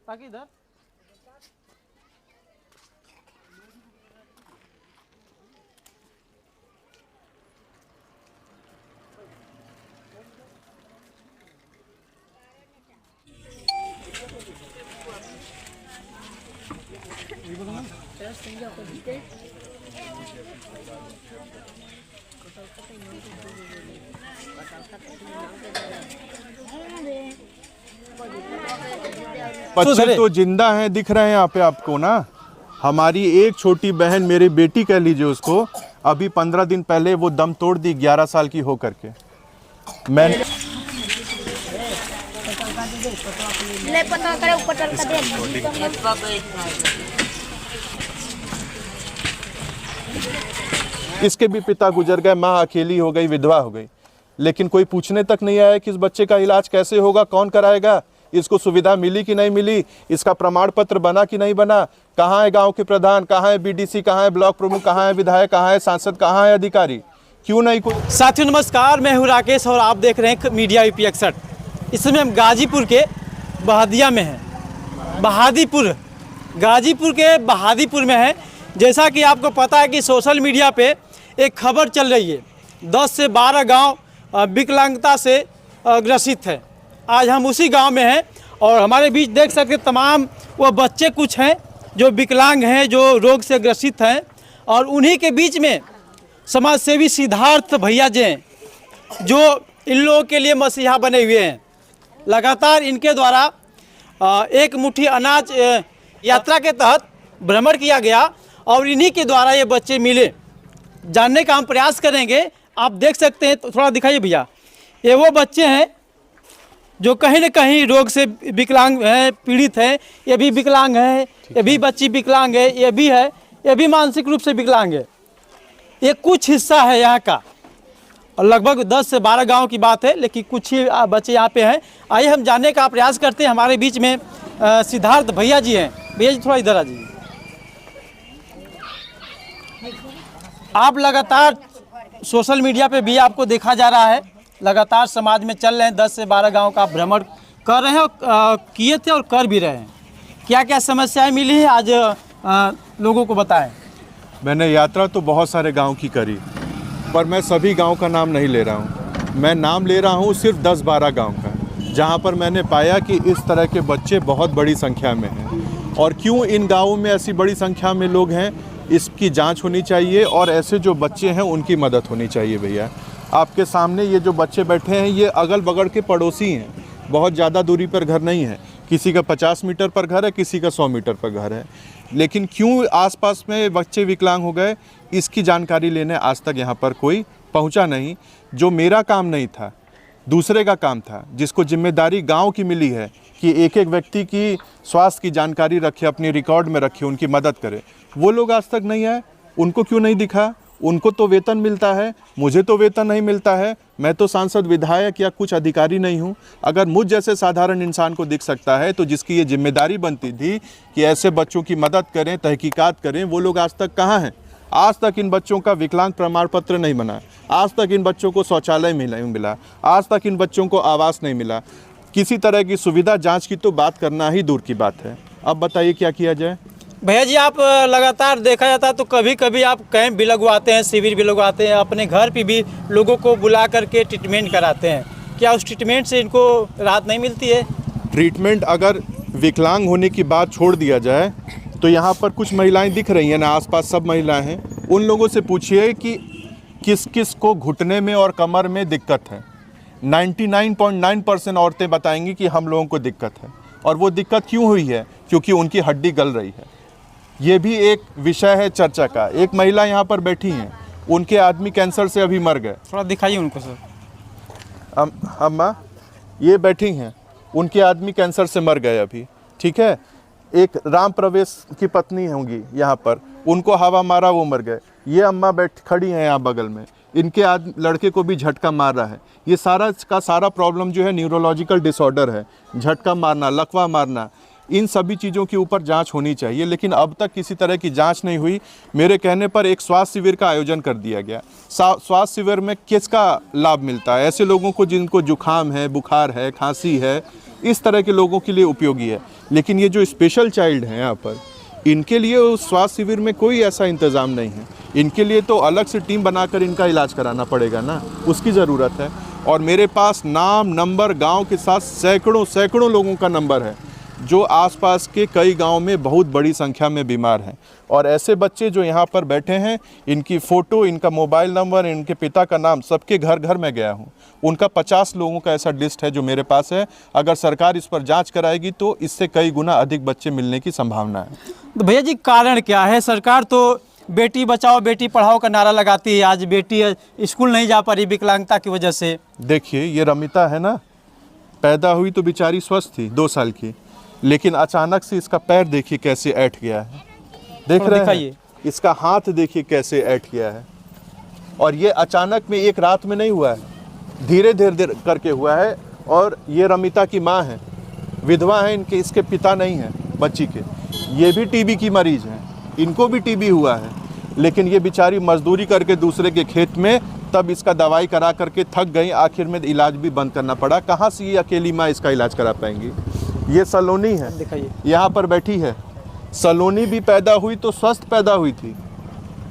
ताकि इधर बच्चे तो जिंदा हैं, दिख रहे हैं यहाँ पे आपको ना। हमारी एक छोटी बहन, मेरी बेटी कह लीजिए उसको, अभी 15 दिन पहले वो दम तोड़ दी 11 साल की हो करके। मैं इसके भी पिता गुजर गए, माँ अकेली हो गई, विधवा हो गई, लेकिन कोई पूछने तक नहीं आया कि इस बच्चे का इलाज कैसे होगा, कौन कराएगा, इसको सुविधा मिली कि नहीं मिली, इसका प्रमाण पत्र बना कि नहीं बना, कहाँ है गांव के प्रधान, कहाँ है बीडीसी, कहाँ है ब्लॉक प्रमुख, कहाँ है विधायक, कहाँ है सांसद, कहाँ है अधिकारी, क्यों नहीं कोई। साथियों नमस्कार, मैं हूं राकेश और आप देख रहे हैं मीडिया यूपी 61। इस समय हम गाजीपुर के बहादिया में हैं। गाजीपुर के बहादीपुर में है। जैसा कि आपको पता है कि सोशल मीडिया पे एक खबर चल रही है, 10 से 12 गांव विकलांगता से ग्रसित है। आज हम उसी गांव में हैं और हमारे बीच देख सकते तमाम वो बच्चे कुछ हैं जो विकलांग हैं, जो रोग से ग्रसित हैं, और उन्हीं के बीच में समाज सेवी सिद्धार्थ भैया जी हैं जो इन लोगों के लिए मसीहा बने हुए हैं। लगातार इनके द्वारा एक मुट्ठी अनाज यात्रा के तहत भ्रमण किया गया और इन्हीं के द्वारा ये बच्चे मिले। जानने का हम प्रयास करेंगे। आप देख सकते हैं, तो थोड़ा दिखाइए भैया। ये वो बच्चे हैं जो कहीं न कहीं रोग से विकलांग हैं, पीड़ित हैं। ये भी विकलांग है, ये भी बच्ची विकलांग है, ये भी है, ये भी मानसिक रूप से विकलांग है। ये कुछ हिस्सा है यहाँ का, और लगभग 10 से 12 गांव की बात है, लेकिन कुछ ही बच्चे यहाँ पे हैं। आइए हम जानने का प्रयास करते हैं। हमारे बीच में सिद्धार्थ भैया जी हैं। भैया जी थोड़ा इधर आ जाइए। आप लगातार सोशल मीडिया पे भी आपको देखा जा रहा है, लगातार समाज में चल रहे हैं। 10 से 12 गांव का भ्रमण कर रहे हैं और किए थे और कर भी रहे हैं। क्या क्या समस्याएं मिली हैं आज लोगों को बताएं। मैंने यात्रा तो बहुत सारे गांव की करी, पर मैं सभी गांव का नाम नहीं ले रहा हूं। मैं नाम ले रहा हूं सिर्फ 10-12 गांव का, जहां पर मैंने पाया कि इस तरह के बच्चे बहुत बड़ी संख्या में हैं। और क्यों इन गाँवों में ऐसी बड़ी संख्या में लोग हैं, इसकी जांच होनी चाहिए और ऐसे जो बच्चे हैं उनकी मदद होनी चाहिए। भैया आपके सामने ये जो बच्चे बैठे हैं, ये अगल बगल के पड़ोसी हैं, बहुत ज़्यादा दूरी पर घर नहीं है। किसी का 50 मीटर पर घर है, किसी का 100 मीटर पर घर है, लेकिन क्यों आसपास में बच्चे विकलांग हो गए, इसकी जानकारी लेने आज तक यहाँ पर कोई पहुँचा नहीं। जो मेरा काम नहीं था, दूसरे का काम था, जिसको जिम्मेदारी गांव की मिली है कि एक एक व्यक्ति की स्वास्थ्य की जानकारी रखे, अपनी रिकॉर्ड में रखे, उनकी मदद करे, वो लोग आज तक नहीं आए। उनको क्यों नहीं दिखा? उनको तो वेतन मिलता है, मुझे तो वेतन नहीं मिलता है। मैं तो सांसद, विधायक या कुछ अधिकारी नहीं हूं। अगर मुझ जैसे साधारण इंसान को दिख सकता है, तो जिसकी ये जिम्मेदारी बनती थी कि ऐसे बच्चों की मदद करें, तहकीकात करें, वो लोग आज तक कहाँ हैं? आज तक इन बच्चों का विकलांग प्रमाण पत्र नहीं बना, आज तक इन बच्चों को शौचालय नहीं मिला, आज तक इन बच्चों को आवास नहीं मिला, किसी तरह की सुविधा, जांच की तो बात करना ही दूर की बात है। अब बताइए क्या किया जाए। भैया जी आप लगातार देखा जाता है तो कभी कभी आप कैंप भी लगवाते हैं, शिविर भी लगवाते हैं, अपने घर पे भी लोगों को बुला करके ट्रीटमेंट कराते हैं। क्या उस ट्रीटमेंट से इनको राहत नहीं मिलती है? ट्रीटमेंट अगर विकलांग होने की बात छोड़ दिया जाए तो यहाँ पर कुछ महिलाएं दिख रही हैं ना, आसपास सब महिलाएं हैं। उन लोगों से पूछिए कि किस किस को घुटने में और कमर में दिक्कत है। 99.9% औरतें बताएंगी कि हम लोगों को दिक्कत है। और वो दिक्कत क्यों हुई है? क्योंकि उनकी हड्डी गल रही है। ये भी एक विषय है चर्चा का। एक महिला यहाँ पर बैठी हैं, उनके आदमी कैंसर से अभी मर गए। थोड़ा दिखाइए उनको सर। अम्मा ये बैठी हैं, उनके आदमी कैंसर से मर गए अभी, ठीक है। एक राम प्रवेश की पत्नी होंगी यहाँ पर, उनको हवा मारा, वो मर गए। ये अम्मा खड़ी हैं यहाँ बगल में, इनके लड़के को भी झटका मार रहा है। ये सारा का सारा प्रॉब्लम जो है न्यूरोलॉजिकल डिसऑर्डर है। झटका मारना, लकवा मारना, इन सभी चीज़ों के ऊपर जांच होनी चाहिए, लेकिन अब तक किसी तरह की जांच नहीं हुई। मेरे कहने पर एक स्वास्थ्य शिविर का आयोजन कर दिया गया। स्वास्थ्य शिविर में किसका लाभ मिलता है? ऐसे लोगों को जिनको जुकाम है, बुखार है, खांसी है, इस तरह के लोगों के लिए उपयोगी है। लेकिन ये जो स्पेशल चाइल्ड हैं यहाँ पर, इनके लिए उस स्वास्थ्य शिविर में कोई ऐसा इंतज़ाम नहीं है। इनके लिए तो अलग से टीम बनाकर इनका इलाज कराना पड़ेगा ना, उसकी ज़रूरत है। और मेरे पास नाम, नंबर, गांव के साथ सैकड़ों लोगों का नंबर है जो आसपास के कई गांव में बहुत बड़ी संख्या में बीमार हैं। और ऐसे बच्चे जो यहाँ पर बैठे हैं, इनकी फ़ोटो, इनका मोबाइल नंबर, इनके पिता का नाम, सबके घर घर मैं गया हूँ। उनका 50 लोगों का ऐसा लिस्ट है जो मेरे पास है। अगर सरकार इस पर जांच कराएगी तो इससे कई गुना अधिक बच्चे मिलने की संभावना है। तो भैया जी, कारण क्या है? सरकार तो बेटी बचाओ बेटी पढ़ाओ का नारा लगाती है, आज बेटी स्कूल नहीं जा पा रही विकलांगता की वजह से। देखिए, ये रमिता है ना, पैदा हुई तो बेचारी स्वस्थ थी, 2 साल की, लेकिन अचानक से इसका पैर देखिए कैसे ऐंठ गया है। देख रहे हैं? इसका हाथ देखिए कैसे ऐंठ गया है। और ये अचानक में एक रात में नहीं हुआ है, धीरे धीरे करके हुआ है। और ये रमिता की माँ है, विधवा है, इसके पिता नहीं है बच्ची के। ये भी टीबी की मरीज हैं, इनको भी टीबी हुआ है, लेकिन ये बेचारी मजदूरी करके दूसरे के खेत में, तब इसका दवाई करा करके थक गई, आखिर में इलाज भी बंद करना पड़ा। कहाँ से ये अकेली माँ इसका इलाज करा पाएंगी? ये सलोनी है, दिखाइए, यहाँ पर बैठी है। सलोनी भी पैदा हुई तो स्वस्थ पैदा हुई थी,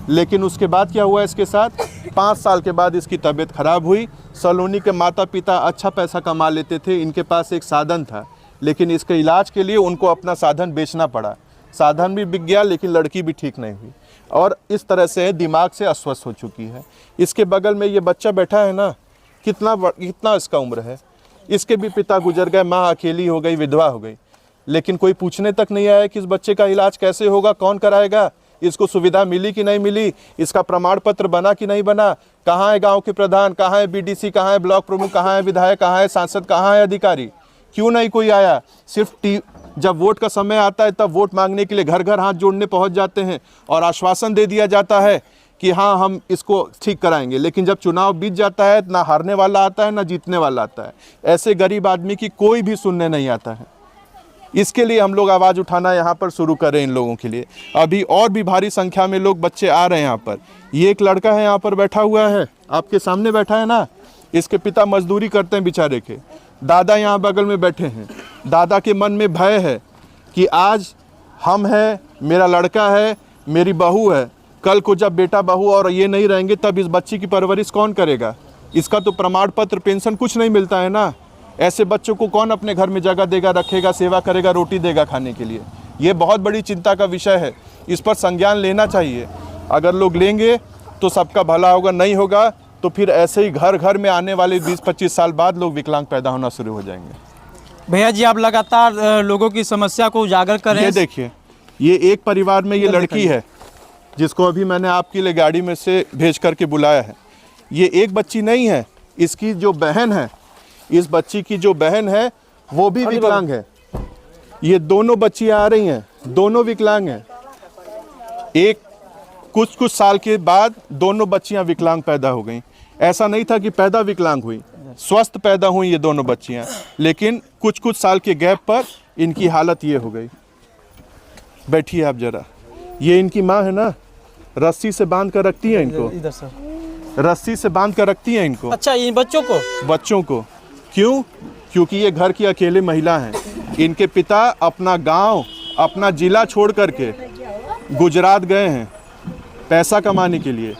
लेकिन उसके बाद क्या हुआ इसके साथ? 5 साल के बाद इसकी तबीयत खराब हुई। सलोनी के माता पिता अच्छा पैसा कमा लेते थे, इनके पास एक साधन था, लेकिन इसके इलाज के लिए उनको अपना साधन बेचना पड़ा। साधन भी बिक गया, लेकिन लड़की भी ठीक नहीं हुई, और इस तरह से दिमाग से अस्वस्थ हो चुकी है। इसके बगल में ये बच्चा बैठा है ना, कितना इसका उम्र है। इसके भी पिता गुजर गए, माँ अकेली हो गई, विधवा हो गई, लेकिन कोई पूछने तक नहीं आया कि इस बच्चे का इलाज कैसे होगा, कौन कराएगा, इसको सुविधा मिली कि नहीं मिली, इसका प्रमाण पत्र बना कि नहीं बना, कहाँ है गांव के प्रधान, कहाँ है बीडीसी, कहाँ है ब्लॉक प्रमुख, कहाँ है विधायक, कहाँ है सांसद, कहाँ है अधिकारी, क्यों नहीं कोई आया? सिर्फ जब वोट का समय आता है तब वोट मांगने के लिए घर घर हाथ जोड़ने पहुंच जाते हैं और आश्वासन दे दिया जाता है कि हाँ हम इसको ठीक कराएंगे, लेकिन जब चुनाव बीत जाता है ना हारने वाला आता है ना जीतने वाला आता है। ऐसे गरीब आदमी की कोई भी सुनने नहीं आता है। इसके लिए हम लोग आवाज़ उठाना यहाँ पर शुरू करें इन लोगों के लिए। अभी और भी भारी संख्या में लोग, बच्चे आ रहे हैं यहाँ पर। ये एक लड़का है यहाँ पर बैठा हुआ है, आपके सामने बैठा है ना, इसके पिता मजदूरी करते हैं बेचारे के। दादा यहाँ बगल में बैठे हैं। दादा के मन में भय है कि आज हम हैं, मेरा लड़का है, मेरी बहू है, कल को जब बेटा बहू और ये नहीं रहेंगे तब इस बच्ची की परवरिश कौन करेगा? इसका तो प्रमाण पत्र, पेंशन कुछ नहीं मिलता है ना। ऐसे बच्चों को कौन अपने घर में जगह देगा, रखेगा, सेवा करेगा, रोटी देगा खाने के लिए? ये बहुत बड़ी चिंता का विषय है, इस पर संज्ञान लेना चाहिए। अगर लोग लेंगे तो सबका भला होगा, नहीं होगा तो फिर ऐसे ही घर घर में आने वाले 20-25 साल बाद लोग विकलांग पैदा होना शुरू हो जाएंगे। भैया जी, आप लगातार लोगों की समस्या को उजागर कर रहे हैं। ये देखिए, ये एक परिवार में ये लड़की है जिसको अभी मैंने आपके लिए गाड़ी में से भेज करके बुलाया है। ये एक बच्ची नहीं है, इसकी जो बहन है, इस बच्ची की जो बहन है वो भी विकलांग है। ये दोनों बच्चियां आ रही हैं, दोनों विकलांग हैं। एक कुछ साल के बाद दोनों बच्चियां विकलांग पैदा हो गई। ऐसा नहीं था कि पैदा विकलांग हुई, स्वस्थ पैदा हुई ये दोनों बच्चियां, लेकिन कुछ साल के गैप पर इनकी हालत ये हो गई। बैठिए आप जरा। ये इनकी माँ है ना, रस्सी से बांध कर रखती है इनको, इधर सर, रस्सी से बांध कर रखती है इनको। अच्छा, इन बच्चों को क्यों? क्योंकि ये घर की अकेले महिला हैं। इनके पिता अपना गांव, अपना जिला छोड़ करके गुजरात गए हैं पैसा कमाने के लिए,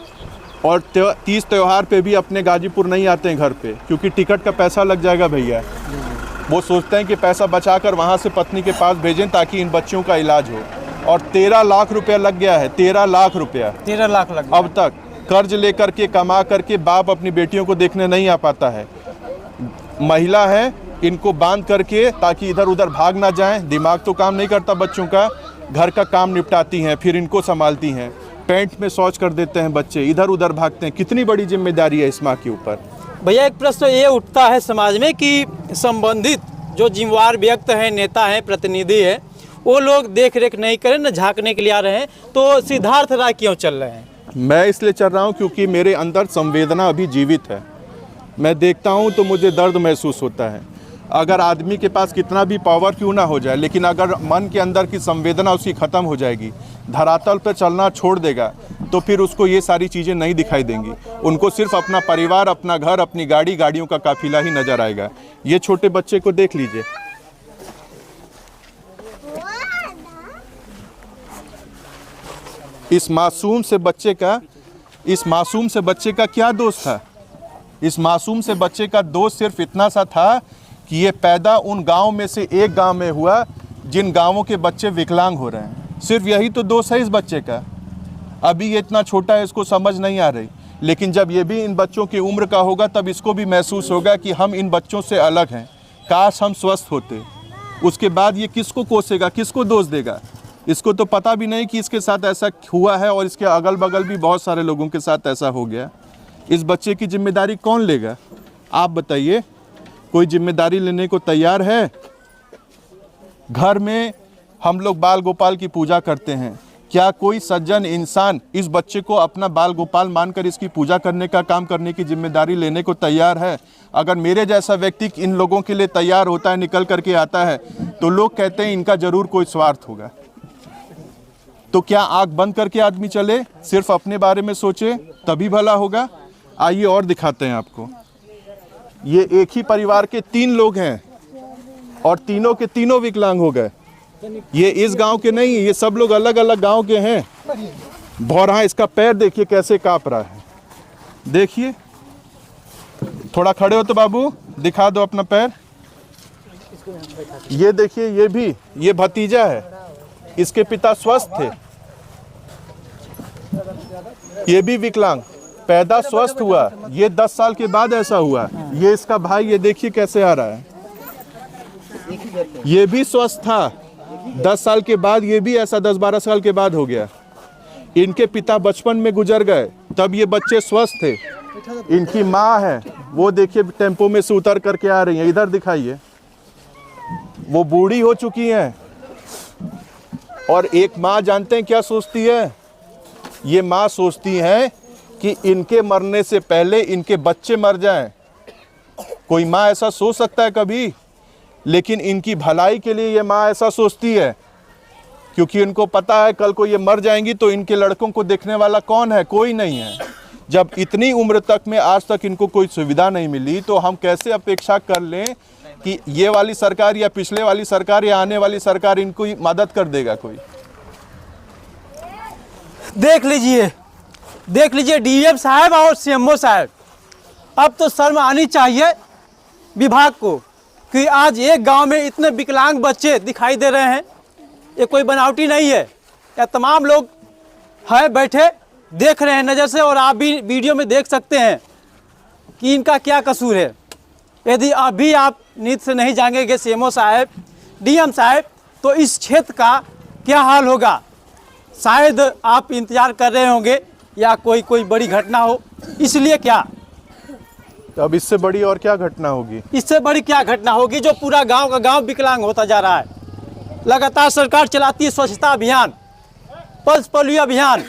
और 30 त्यौहार पे भी अपने गाजीपुर नहीं आते हैं घर पे, क्योंकि टिकट का पैसा लग जाएगा भैया। वो सोचते हैं कि पैसा बचाकर वहाँ से पत्नी के पास भेजें ताकि इन बच्चों का इलाज हो। और 13 लाख रुपया लग गया है, 13 लाख रुपया, 13 लाख लग गया। अब तक कर्ज लेकर के, कमा करके बाप अपनी बेटियों को देखने नहीं आ पाता है। महिला है, इनको बांध करके ताकि इधर उधर भाग ना जाएं, दिमाग तो काम नहीं करता बच्चों का, घर का काम निपटाती हैं, फिर इनको संभालती हैं, पेंट में शौच कर देते हैं बच्चे, इधर उधर भागते हैं। कितनी बड़ी जिम्मेदारी है इस माँ के ऊपर। भैया, एक प्रश्न ये उठता है समाज में कि संबंधित जो जिम्मेवार व्यक्ति हैं, नेता हैं, प्रतिनिधि हैं, वो लोग देख रेख नहीं करें, न झांकने के लिए आ रहे हैं, तो सिद्धार्थ राय क्यों चल रहे हैं? मैं इसलिए चल रहा हूँ क्योंकि मेरे अंदर संवेदना अभी जीवित है। मैं देखता हूँ तो मुझे दर्द महसूस होता है। अगर आदमी के पास कितना भी पावर क्यों ना हो जाए, लेकिन अगर मन के अंदर की संवेदना उसकी ख़त्म हो जाएगी, धरातल पर चलना छोड़ देगा, तो फिर उसको ये सारी चीज़ें नहीं दिखाई देंगी। उनको सिर्फ अपना परिवार, अपना घर, अपनी गाड़ी, गाड़ियों का काफिला ही नज़र आएगा। ये छोटे बच्चे को देख लीजिए, इस मासूम से बच्चे का क्या दोष था? इस मासूम से बच्चे का दोष सिर्फ इतना सा था कि ये पैदा उन गांव में से एक गांव में हुआ जिन गांवों के बच्चे विकलांग हो रहे हैं। सिर्फ यही तो दोष है इस बच्चे का। अभी ये इतना छोटा है, इसको समझ नहीं आ रही, लेकिन जब ये भी इन बच्चों की उम्र का होगा तब इसको भी महसूस होगा कि हम इन बच्चों से अलग हैं, काश हम स्वस्थ होते। उसके बाद ये किसको कोसेगा, किसको दोष देगा? इसको तो पता भी नहीं कि इसके साथ ऐसा हुआ है और इसके अगल बगल भी बहुत सारे लोगों के साथ ऐसा हो गया। इस बच्चे की जिम्मेदारी कौन लेगा? आप बताइए, कोई जिम्मेदारी लेने को तैयार है? घर में हम लोग बाल गोपाल की पूजा करते हैं, क्या कोई सज्जन इंसान इस बच्चे को अपना बाल गोपाल मानकर इसकी पूजा करने का काम करने की जिम्मेदारी लेने को तैयार है? अगर मेरे जैसा व्यक्ति इन लोगों के लिए तैयार होता है, निकल करके आता है, तो लोग कहते हैं इनका जरूर कोई स्वार्थ होगा। तो क्या आंख बंद करके आदमी चले, सिर्फ अपने बारे में सोचे, तभी भला होगा? आइए और दिखाते हैं आपको। ये एक ही परिवार के 3 लोग हैं और तीनों के तीनों विकलांग हो गए। ये इस गांव के नहीं, ये सब लोग अलग अलग गांव के हैं। भौरा, इसका पैर देखिए कैसे कांप रहा है, देखिए। थोड़ा खड़े हो तो बाबू, दिखा दो अपना पैर। ये देखिए, ये भतीजा है, इसके पिता स्वस्थ थे, ये भी विकलांग, पैदा स्वस्थ हुआ, ये 10 साल के बाद ऐसा हुआ। ये इसका भाई, ये देखिए कैसे आ रहा है, ये भी स्वस्थ था, 10 साल के बाद ये भी ऐसा 10-12 साल के बाद हो गया। इनके पिता बचपन में गुजर गए, तब ये बच्चे स्वस्थ थे। इनकी माँ है, वो देखिए टेम्पो में से उतर करके आ रही है, इधर दिखाइए, वो बूढ़ी हो चुकी हैं। और एक माँ जानते हैं क्या सोचती है? ये माँ सोचती है कि इनके मरने से पहले इनके बच्चे मर जाएं। कोई माँ ऐसा सोच सकता है कभी? लेकिन इनकी भलाई के लिए ये माँ ऐसा सोचती है, क्योंकि इनको पता है कल को ये मर जाएंगी तो इनके लड़कों को देखने वाला कौन है? कोई नहीं है। जब इतनी उम्र तक में आज तक इनको कोई सुविधा नहीं मिली, तो हम कैसे अपेक्षा कर लें कि ये वाली सरकार या पिछले वाली सरकार या आने वाली सरकार इनको मदद कर देगा कोई? देख लीजिए डीएम साहब और सीएमओ साहब, अब तो शर्म आनी चाहिए विभाग को कि आज एक गांव में इतने विकलांग बच्चे दिखाई दे रहे हैं। ये कोई बनावटी नहीं है, या तमाम लोग हैं बैठे देख रहे हैं नज़र से, और आप भी वीडियो में देख सकते हैं कि इनका क्या कसूर है। यदि अभी आप नींद से नहीं जागेंगे सीएमओ साहब, डीएम साहब, तो इस क्षेत्र का क्या हाल होगा? शायद आप इंतज़ार कर रहे होंगे या कोई बड़ी घटना हो, इसलिए क्या अब इससे बड़ी और क्या घटना होगी? इससे बड़ी क्या घटना होगी जो पूरा गांव का गांव विकलांग होता जा रहा है। लगातार सरकार चलाती है स्वच्छता अभियान, पल्स पोलियो अभियान,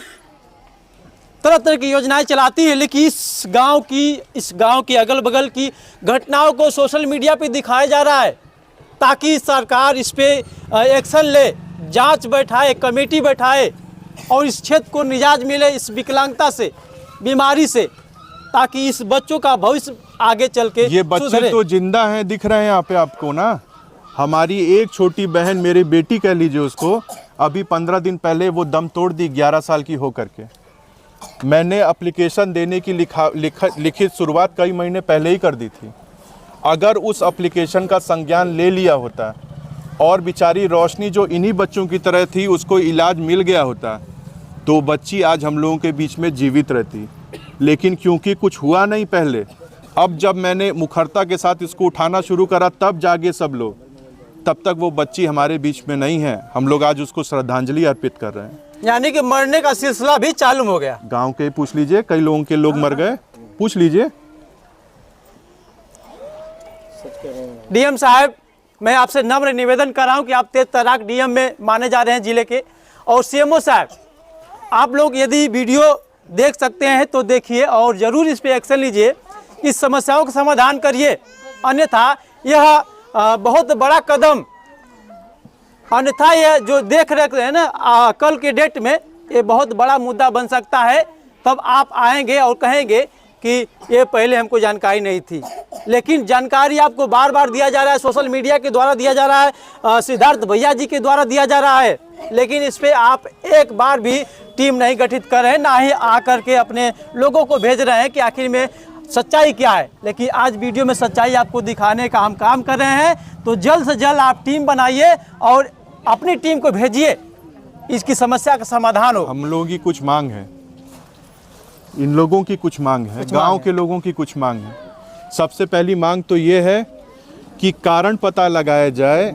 तरह तरह की योजनाएं चलाती है, लेकिन इस गांव की अगल बगल की घटनाओं को सोशल मीडिया पे दिखाया जा रहा है ताकि सरकार इस पे एक्शन ले, जांच बैठाए, कमेटी बैठाए और इस क्षेत्र को निजात मिले इस विकलांगता से, बीमारी से, ताकि इस बच्चों का भविष्य आगे चल के ये बच्चे तो जिंदा हैं, दिख रहे हैं यहाँ पे आपको ना। हमारी एक छोटी बहन, मेरी बेटी कह लीजिए उसको, अभी 15 दिन पहले वो दम तोड़ दी 11 साल की होकर के। मैंने एप्लीकेशन देने की लिखित शुरुआत कई महीने पहले ही कर दी थी। अगर उस एप्लीकेशन का संज्ञान ले लिया होता और बेचारी रोशनी जो इन्हीं बच्चों की तरह थी उसको इलाज मिल गया होता, तो बच्ची आज हम लोगों के बीच में जीवित रहती। लेकिन क्योंकि कुछ हुआ नहीं पहले, अब जब मैंने मुखरता के साथ इसको उठाना शुरू करा तब जागे सब लोग, तब तक वो बच्ची हमारे बीच में नहीं है। हम लोग आज उसको श्रद्धांजलि अर्पित कर रहे हैं। यानी कि मरने का सिलसिला भी चालू हो गया। गांव के पूछ लीजिए, कई लोगों के लोग मर गए, पूछ लीजिए। डीएम साहब, मैं आपसे नम्र निवेदन कर रहा हूं कि आप तेज तर्राक डीएम में माने जा रहे हैं जिले के। और सीएमओ साहब, आप लोग यदि वीडियो देख सकते हैं तो देखिए और ज़रूर इस पे एक्शन लीजिए, इस समस्याओं का समाधान करिए, अन्यथा यह बहुत बड़ा कदम, अन्यथा ये जो देख रहे हैं ना कल के डेट में ये बहुत बड़ा मुद्दा बन सकता है। तब आप आएंगे और कहेंगे कि ये पहले हमको जानकारी नहीं थी, लेकिन जानकारी आपको बार बार दिया जा रहा है, सोशल मीडिया के द्वारा दिया जा रहा है, सिद्धार्थ भैया जी के द्वारा दिया जा रहा है, लेकिन इस पे आप एक बार भी टीम नहीं गठित कर रहे हैं, ना ही आकर के अपने लोगों को भेज रहे हैं कि आखिर में सच्चाई क्या है। लेकिन आज वीडियो में सच्चाई आपको दिखाने का हम काम कर रहे हैं। तो जल्द से जल्द आप टीम बनाइए और अपनी टीम को भेजिए, इसकी समस्या का समाधान हो। हम लोगों की कुछ मांग है, इन लोगों की कुछ मांग है, गांव के लोगों की कुछ मांग है। सबसे पहली मांग तो ये है कि कारण पता लगाया जाए